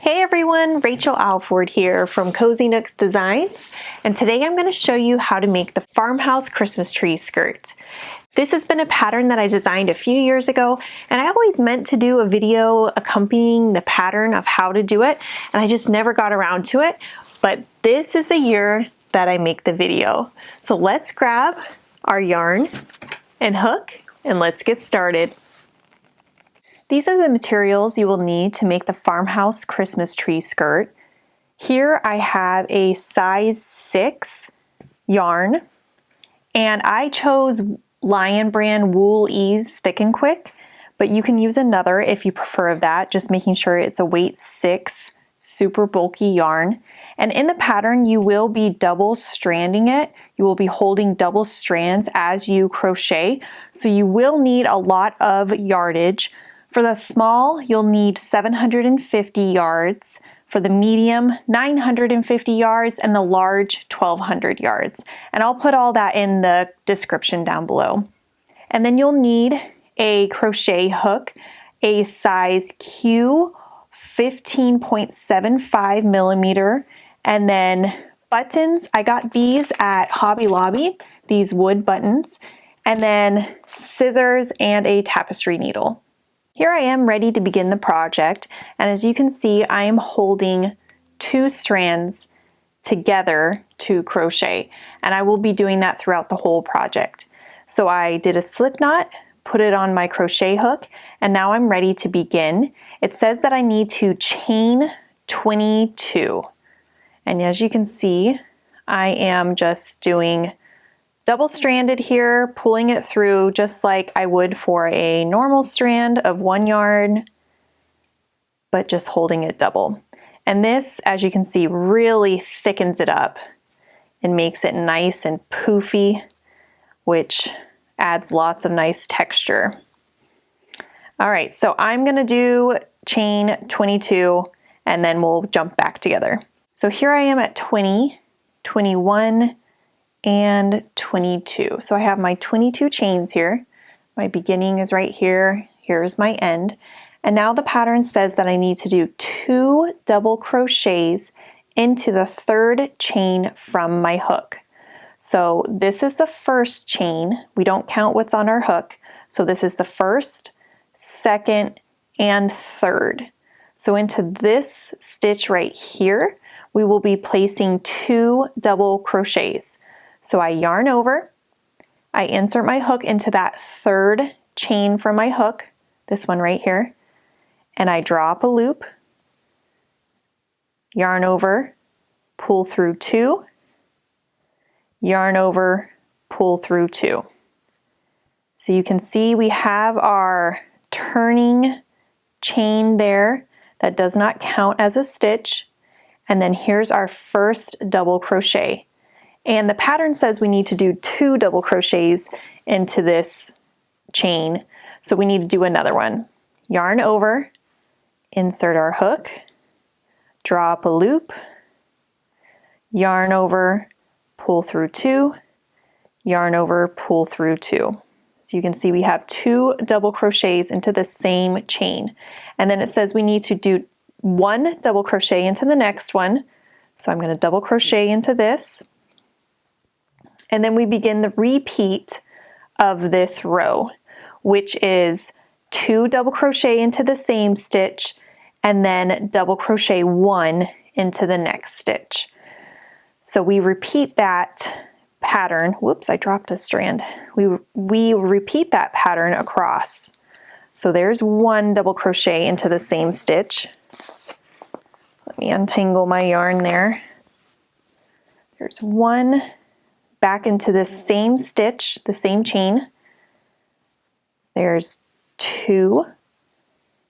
Hey everyone, Rachel Alford here from Cozy Nooks Designs, and today I'm going to show you how to make the Farmhouse Christmas Tree Skirt. This has been a pattern that I designed a few years ago, and I always meant to do a video accompanying the pattern of how to do it, and I just never got around to it, but this is the year that I make the video. So let's grab our yarn and hook, and let's get started. These are the materials you will need to make the Farmhouse Christmas Tree Skirt. Here I have a size 6 yarn, and I chose Lion brand Wool Ease Thick and Quick, but you can use another if you prefer that, just making sure it's a weight 6 super bulky yarn. And in the pattern you will be double stranding it. You will be holding double strands as you crochet, so you will need a lot of yardage. For the small, you'll need 750 yards. For the medium, 950 yards, and the large, 1200 yards. And I'll put all that in the description down below. And then you'll need a crochet hook, a size Q 15.75 millimeter, and then buttons. I got these at Hobby Lobby, these wood buttons, and then scissors and a tapestry needle. Here I am ready to begin the project, and as you can see, I am holding 2 strands together to crochet, and I will be doing that throughout the whole project. So I did a slip knot, put it on my crochet hook, and now I'm ready to begin. It says that I need to chain 22, and as you can see, I am just doing double-stranded here, pulling it through just like I would for a normal strand of 1 yarn, but just holding it double. And this, as you can see, really thickens it up and makes it nice and poofy, which adds lots of nice texture. All right, so I'm gonna do chain 22 and then we'll jump back together. So here I am at 20, 21, and 22. So I have my 22 chains here. My beginning is right here. Here's my end. And now the pattern says that I need to do 2 double crochets into the 3rd chain from my hook. So this is the first chain. We don't count what's on our hook. So this is the 1st, 2nd, and 3rd. So into this stitch right here, we will be placing 2 double crochets. So I yarn over, I insert my hook into that 3rd chain from my hook, this one right here, and I draw up a loop, yarn over, pull through 2, yarn over, pull through 2. So you can see we have our turning chain there that does not count as a stitch, and then here's our first double crochet. And the pattern says we need to do 2 double crochets into this chain. So we need to do another one. Yarn over, insert our hook, draw up a loop, yarn over, pull through 2, yarn over, pull through 2. So you can see we have 2 double crochets into the same chain. And then it says we need to do 1 double crochet into the next one. So I'm going to double crochet into this. And then we begin the repeat of this row, which is 2 double crochet into the same stitch and then double crochet 1 into the next stitch. So we repeat that pattern. Whoops, I dropped a strand. We repeat that pattern across. So there's 1 double crochet into the same stitch. Let me untangle my yarn there. There's 1 back into the same stitch, the same chain. There's 2,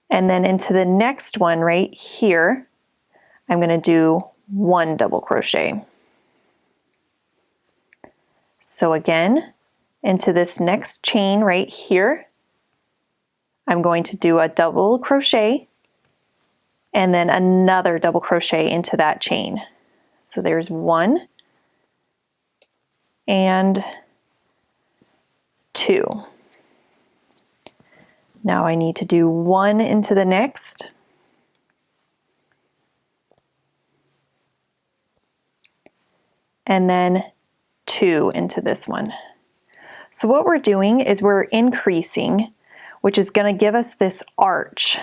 and then into the next one right here, I'm going to do 1 double crochet. So again, into this next chain right here, I'm going to do a double crochet and then another double crochet into that chain. So there's 1 and 2. Now I need to do 1 into the next, and then 2 into this one. So what we're doing is we're increasing, which is going to give us this arch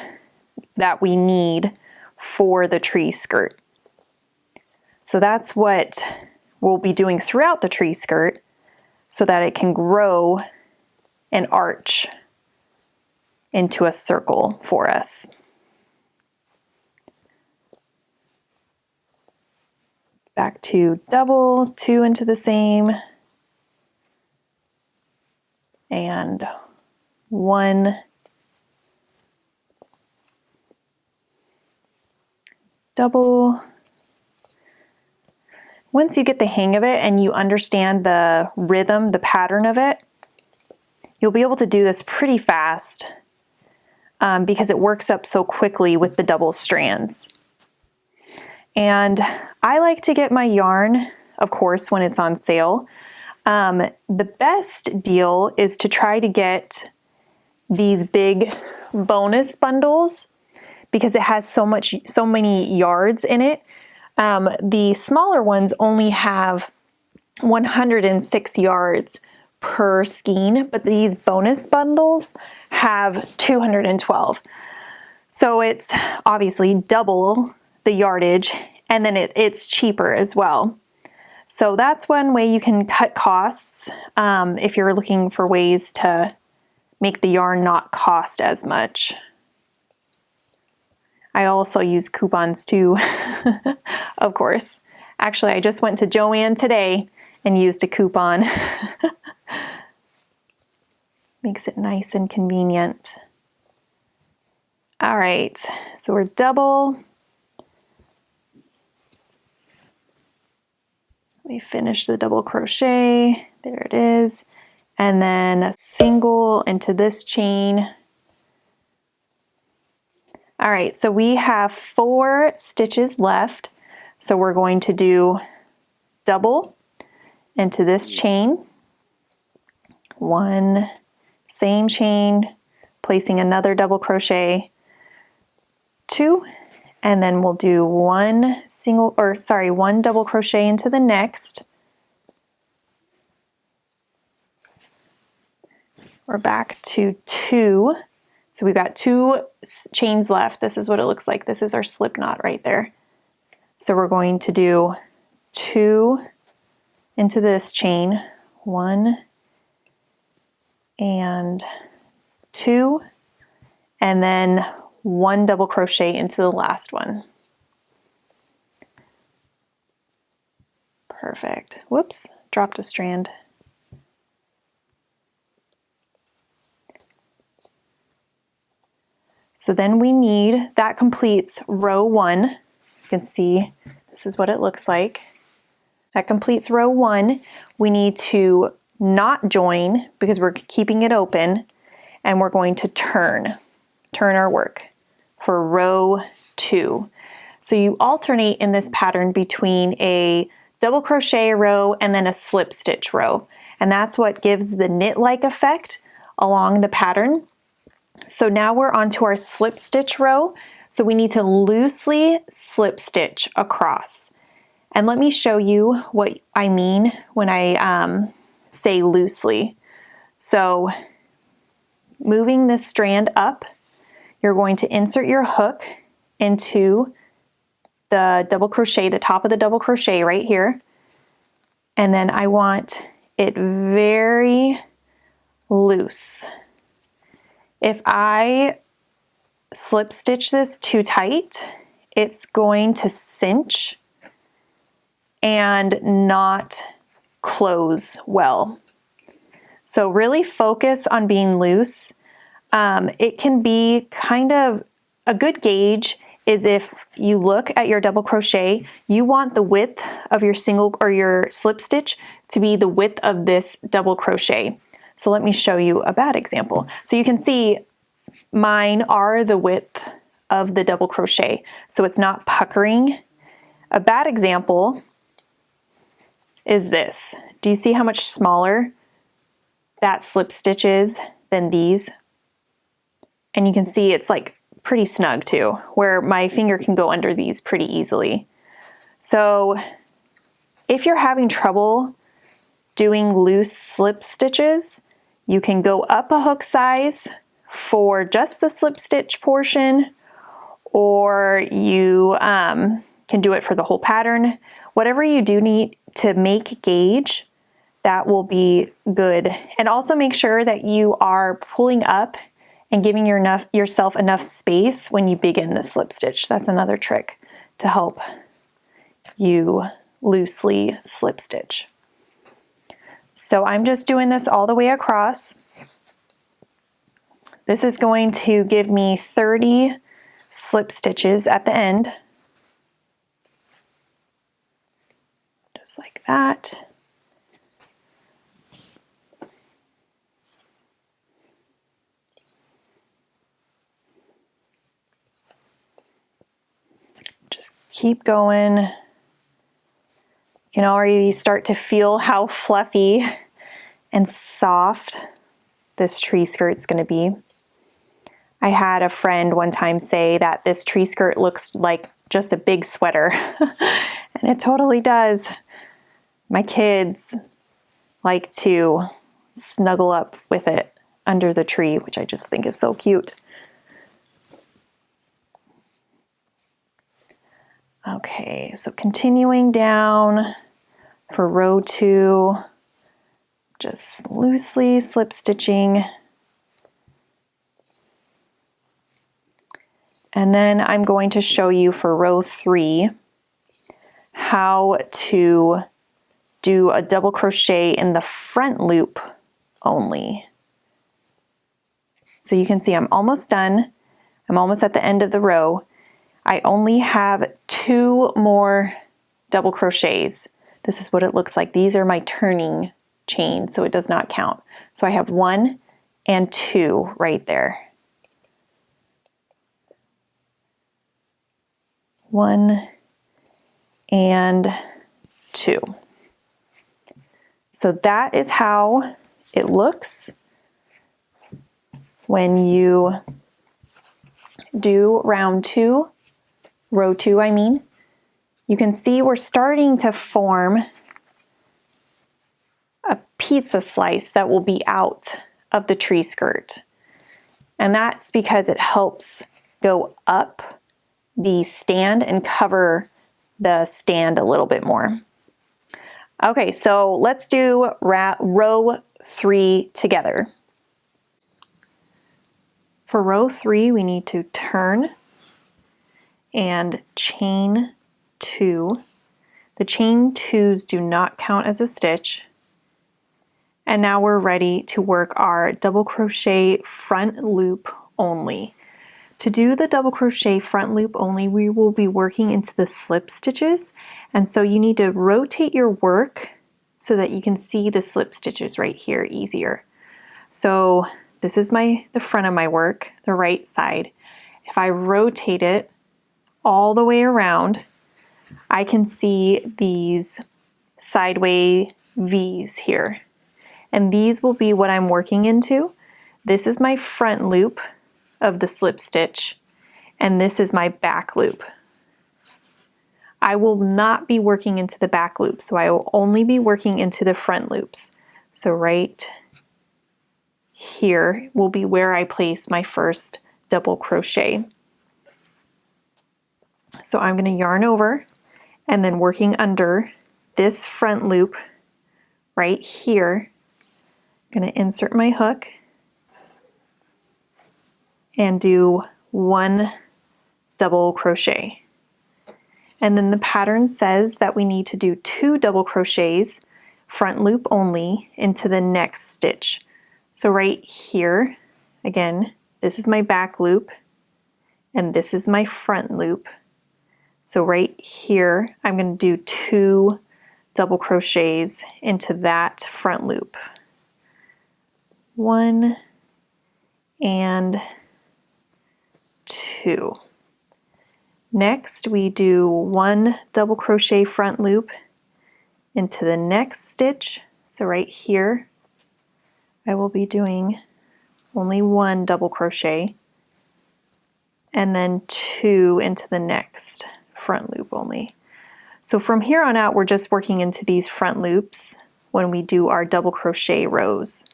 that we need for the tree skirt. So that's what we'll be doing throughout the tree skirt so that it can grow an arch into a circle for us. Back to double, 2 into the same, and 1, double. Once you get the hang of it and you understand the rhythm, the pattern of it, you'll be able to do this pretty fast because it works up so quickly with the double strands. And I like to get my yarn, of course, when it's on sale. The best deal is to try to get these big bonus bundles because it has so many yards in it. The smaller ones only have 106 yards per skein, but these bonus bundles have 212. So it's obviously double the yardage, and then it's cheaper as well. So that's one way you can cut costs if you're looking for ways to make the yarn not cost as much. I also use coupons too, of course. Actually, I just went to Joann today and used a coupon. Makes it nice and convenient. All right, so we're double. Let me finish the double crochet. There it is. And then a single into this chain. All right, so we have 4 stitches left. So we're going to do double into this chain. 1, same chain, placing another double crochet, 2, and then we'll do one double crochet into the next. We're back to 2. So we've got 2 chains left. This is what it looks like. This is our slip knot right there. So we're going to do 2 into this chain, 1 and 2, and then 1 double crochet into the last one. Perfect. Whoops, dropped a strand. So then we need, that completes row 1. You can see this is what it looks like. That completes row 1. We need to not join because we're keeping it open, and we're going to turn our work for row 2. So you alternate in this pattern between a double crochet row and then a slip stitch row. And that's what gives the knit-like effect along the pattern. So now we're on to our slip stitch row. So we need to loosely slip stitch across. And let me show you what I mean when I say loosely. So moving this strand up, you're going to insert your hook into the double crochet, the top of the double crochet right here. And then I want it very loose. If I slip stitch this too tight, it's going to cinch and not close well. So really focus on being loose. It can be kind of a good gauge is if you look at your double crochet, you want the width of your single or your slip stitch to be the width of this double crochet. So let me show you a bad example. So you can see mine are the width of the double crochet, so it's not puckering. A bad example is this. Do you see how much smaller that slip stitch is than these? And you can see it's like pretty snug too, where my finger can go under these pretty easily. So if you're having trouble doing loose slip stitches, you can go up a hook size for just the slip stitch portion, or you can do it for the whole pattern. Whatever you do need to make gauge, that will be good. And also make sure that you are pulling up and giving yourself enough space when you begin the slip stitch. That's another trick to help you loosely slip stitch. So I'm just doing this all the way across. This is going to give me 30 slip stitches at the end. Just like that. Just keep going. You can already start to feel how fluffy and soft this tree skirt's going to be. I had a friend one time say that this tree skirt looks like just a big sweater, and it totally does. My kids like to snuggle up with it under the tree, which I just think is so cute. Okay, so continuing down for row 2, just loosely slip stitching. And then I'm going to show you for row 3 how to do a double crochet in the front loop only. So you can see I'm almost done. I'm almost at the end of the row. I only have 2 more double crochets. This is what it looks like. These are my turning chains, so it does not count. So I have 1 and 2 right there. 1 and 2. So that is how it looks when you do round 2, row 2 I mean. You can see we're starting to form a pizza slice that will be out of the tree skirt. And that's because it helps go up the stand and cover the stand a little bit more. Okay, so let's do row 3 together. For row 3, we need to turn and chain 2. The chain 2s do not count as a stitch. And now we're ready to work our double crochet front loop only. To do the double crochet front loop only, we will be working into the slip stitches, and so you need to rotate your work so that you can see the slip stitches right here easier. So this is the front of my work, the right side. If I rotate it all the way around, I can see these sideways V's here, and these will be what I'm working into. This is my front loop of the slip stitch, and this is my back loop. I will not be working into the back loop, so I will only be working into the front loops. So right here will be where I place my first double crochet. So I'm going to yarn over and then working under this front loop right here. I'm going to insert my hook and do 1 double crochet. And then the pattern says that we need to do 2 double crochets, front loop only, into the next stitch. So right here, again, this is my back loop, and this is my front loop. So right here, I'm going to do 2 double crochets into that front loop. 1 and 2. Next, we do 1 double crochet front loop into the next stitch. So right here, I will be doing only 1 double crochet, and then 2 into the next front loop only. So from here on out, we're just working into these front loops when we do our double crochet rows.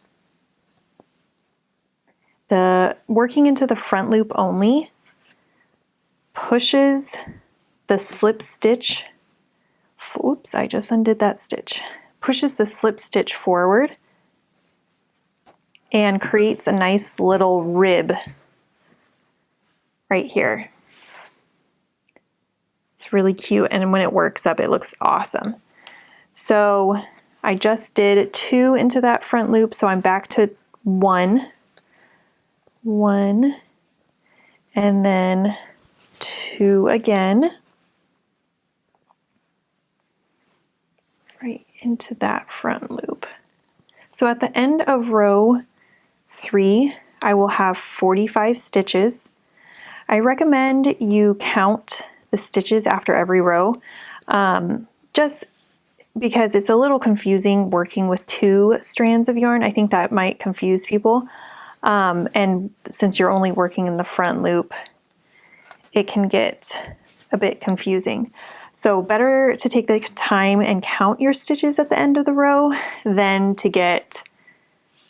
The working into the front loop only pushes the slip stitch, oops, I just undid that stitch, pushes the slip stitch forward and creates a nice little rib right here. It's really cute, and when it works up, it looks awesome. So I just did 2 into that front loop, so I'm back to 1, and then 2 again, right into that front loop. So at the end of row 3, I will have 45 stitches. I recommend you count the stitches after every row, just because it's a little confusing working with 2 strands of yarn. I think that might confuse people. And since you're only working in the front loop, it can get a bit confusing. So better to take the time and count your stitches at the end of the row than to get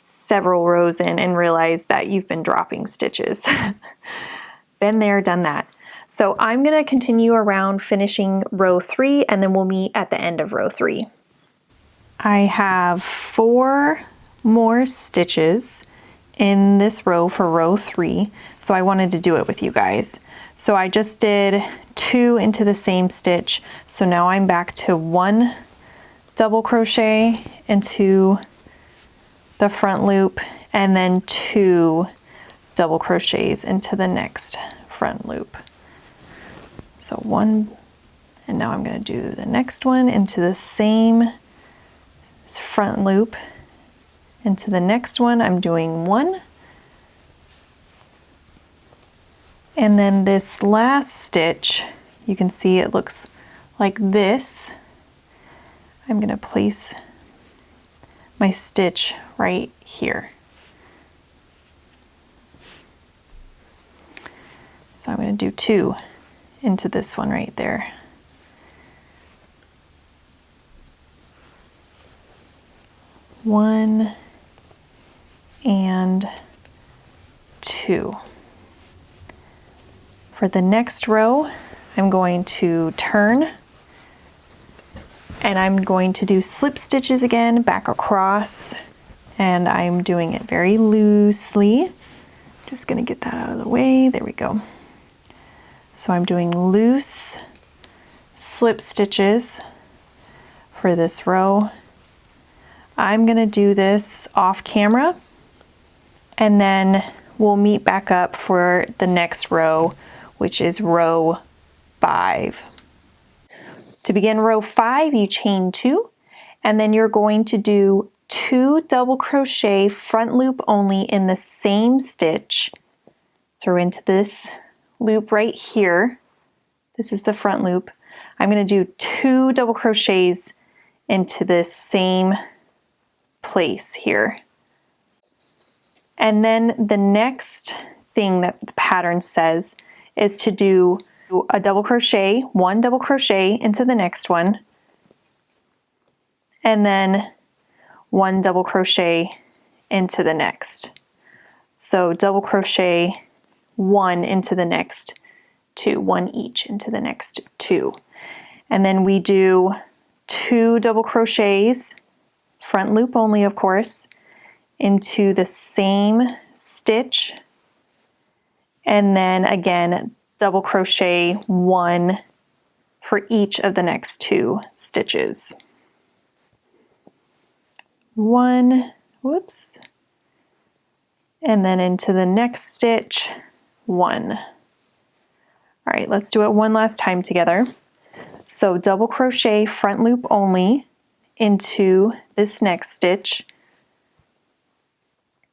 several rows in and realize that you've been dropping stitches. Been there, done that. So I'm going to continue around finishing row 3, and then we'll meet at the end of row 3. I have 4 more stitches in this row for row 3, so I wanted to do it with you guys. So I just did 2 into the same stitch, so now I'm back to 1 double crochet into the front loop, and then 2 double crochets into the next front loop. So 1, and now I'm going to do the next one into the same front loop. Into the next one, I'm doing 1. And then this last stitch, you can see it looks like this. I'm going to place my stitch right here. So I'm going to do 2 into this one right there. One and 2. For the next row, I'm going to turn, and I'm going to do slip stitches again back across, and I'm doing it very loosely. Just going to get that out of the way. There we go. So I'm doing loose slip stitches for this row. I'm going to do this off camera, and then we'll meet back up for the next row, which is row 5. To begin row 5, you chain 2, and then you're going to do 2 double crochet front loop only in the same stitch. So we're into this loop right here. This is the front loop. I'm going to do 2 double crochets into this same place here. And then the next thing that the pattern says is to do a double crochet, 1 double crochet into the next one, and then 1 double crochet into the next. So double crochet 1 into the next 2, 1 each into the next 2. And then we do 2 double crochets, front loop only of course, into the same stitch, and then again double crochet 1 for each of the next 2 stitches. 1, whoops, and then into the next stitch 1. All right, let's do it one last time together. So double crochet front loop only into this next stitch,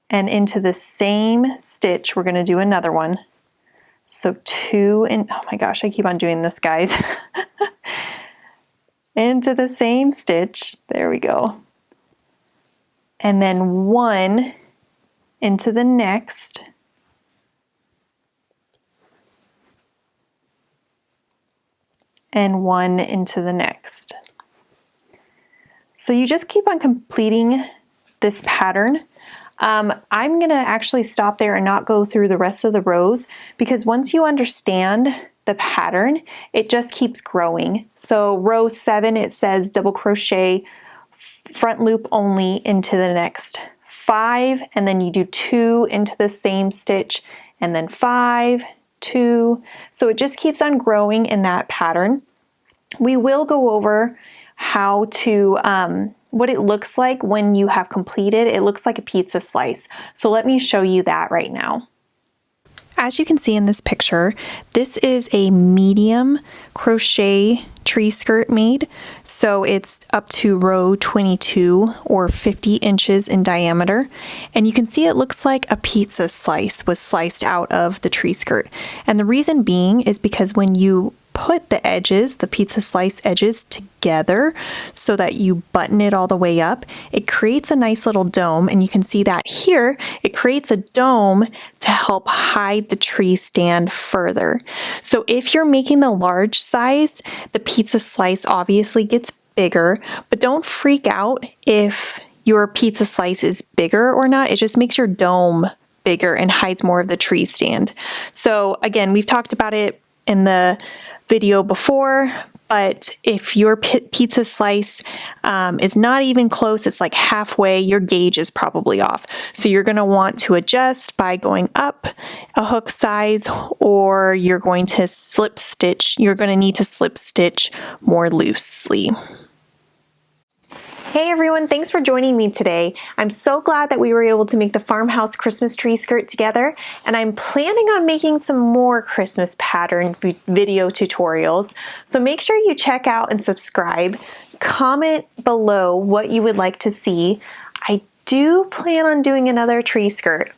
and into the same stitch we're going to do another one. So 2 and oh my gosh, I keep on doing this, guys. Into the same stitch, there we go. And then 1 into the next. and one into the next. So you just keep on completing this pattern. I'm gonna actually stop there and not go through the rest of the rows, because once you understand the pattern, it just keeps growing. So row 7, it says double crochet, front loop only into the next 5, and then you do 2 into the same stitch, and then 5, 2. So it just keeps on growing in that pattern. We will go over how to, what it looks like when you have completed. It looks like a pizza slice. So let me show you that right now. As you can see in this picture, this is a medium crochet tree skirt made. So it's up to row 22 or 50 inches in diameter. And you can see it looks like a pizza slice was sliced out of the tree skirt. And the reason being is because when you put the edges, the pizza slice edges together so that you button it all the way up, it creates a nice little dome. And you can see that here, it creates a dome to help hide the tree stand further. So if you're making the large size, the pizza slice obviously gets bigger, but don't freak out if your pizza slice is bigger or not. It just makes your dome bigger and hides more of the tree stand. So again, we've talked about it in the video before, but if your pizza slice is not even close, it's like halfway, your gauge is probably off. So you're going to want to adjust by going up a hook size, or you're going to slip stitch. You're going to need to slip stitch more loosely. Hey everyone, thanks for joining me today. I'm so glad that we were able to make the Farmhouse Christmas Tree Skirt together, and I'm planning on making some more Christmas pattern video tutorials. So make sure you check out and subscribe. Comment below what you would like to see. I do plan on doing another tree skirt.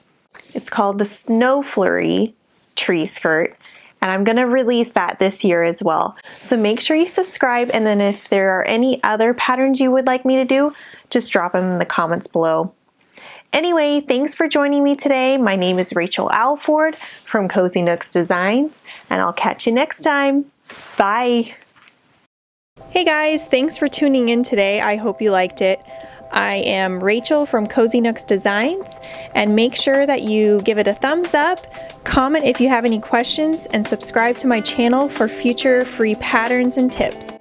It's called the Snowflurry tree skirt, and I'm gonna release that this year as well. So make sure you subscribe, and then if there are any other patterns you would like me to do, just drop them in the comments below. Anyway, thanks for joining me today. My name is Rachel Alford from Cozy Nooks Designs, and I'll catch you next time. Bye. Hey guys, thanks for tuning in today. I hope you liked it. I am Rachel from Cozy Nooks Designs, and make sure that you give it a thumbs up, comment if you have any questions, and subscribe to my channel for future free patterns and tips.